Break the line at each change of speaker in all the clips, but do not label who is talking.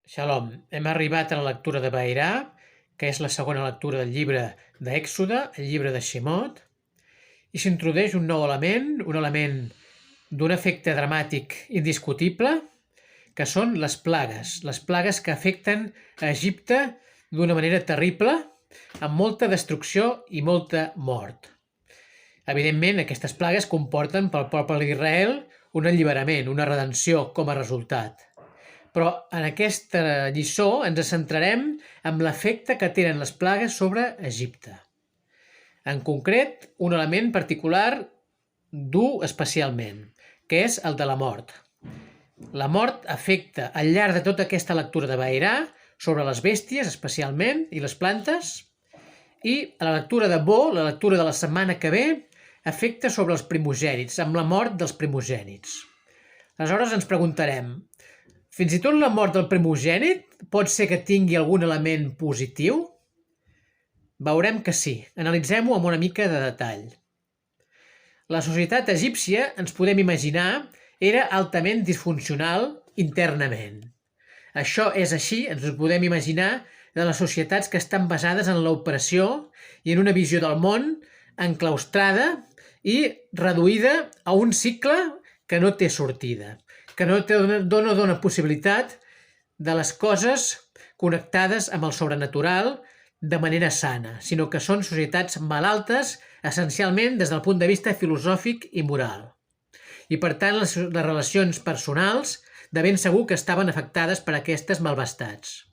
Shalom, hem arribat a la lectura de Vairà, que és la segona lectura del llibre d'Èxode, el llibre de Shemot, i s'introdueix un nou element, un element d'un efecte dramàtic indiscutible, que són les plagues que afecten a Egipte d'una manera terrible, amb molta destrucció i molta mort. Evidentment, aquestes plagues comporten pel poble d'Israel un alliberament, una redenció com a resultat. Però en aquesta lliçó ens centrarem en l'efecte que tenen les plagues sobre Egipte. En concret, un element particular dur especialment, que és el de la mort. La mort afecta al llarg de tota aquesta lectura de Vairà sobre les bèsties especialment i les plantes, i a la lectura de Bo, la lectura de la setmana que ve, afecta sobre els primogènits, amb la mort dels primogènits. Aleshores ens preguntarem, fins i tot la mort del primogènit pot ser que tingui algun element positiu? Veurem que sí. Analitzem-ho amb una mica de detall. La societat egípcia, ens podem imaginar, era altament disfuncional internament. Això és així, ens ho podem imaginar, de les societats que estan basades en l'opressió i en una visió del món enclaustrada i reduïda a un cicle que no té sortida, que no dona possibilitat de les coses connectades amb el sobrenatural de manera sana, sinó que són societats malaltes essencialment des del punt de vista filosòfic i moral. I per tant les relacions personals de ben segur que estaven afectades per aquestes malvestats.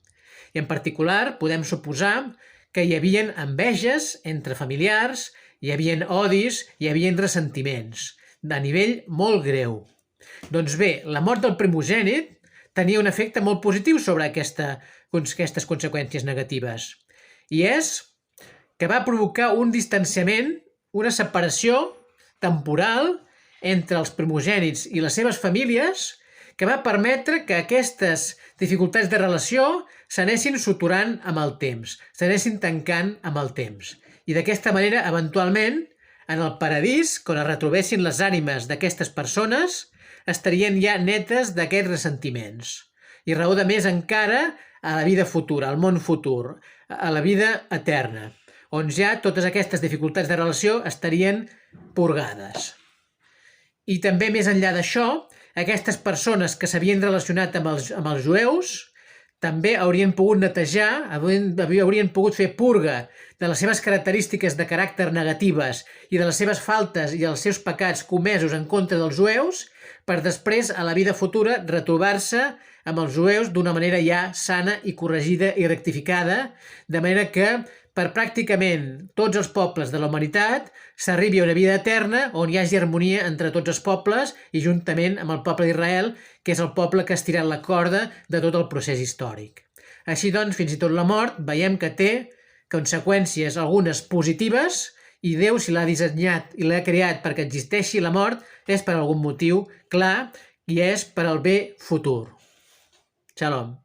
I en particular podem suposar que hi havia enveges entre familiars, hi havia odis, hi havia ressentiments, de nivell molt greu. Doncs bé, la mort del primogènit tenia un efecte molt positiu sobre aquestes conseqüències negatives. I és que va provocar un distanciament, una separació temporal entre els primogènits i les seves famílies que va permetre que aquestes dificultats de relació s'anessin suturant amb el temps, s'anessin tancant amb el temps. I d'aquesta manera, eventualment, en el paradís, quan es retrobessin les ànimes d'aquestes persones, estarien ja netes d'aquests ressentiments. I raó de més encara a la vida futura, al món futur, a la vida eterna, on ja totes aquestes dificultats de relació estarien purgades. I també més enllà d'això, aquestes persones que s'havien relacionat amb els jueus també haurien pogut netejar, haurien pogut fer purga de les seves característiques de caràcter negatives i de les seves faltes i els seus pecats comesos en contra dels jueus per després, a la vida futura, retrobar-se amb els jueus d'una manera ja sana i corregida i rectificada, de manera que per pràcticament tots els pobles de la humanitat s'arribi a una vida eterna on hi hagi harmonia entre tots els pobles i juntament amb el poble d'Israel, que és el poble que ha estirat la corda de tot el procés històric. Així doncs, fins i tot la mort veiem que té conseqüències algunes positives i Déu, si l'ha dissenyat i l'ha creat perquè existeixi la mort, és per algun motiu clar i és per al bé futur. Shalom.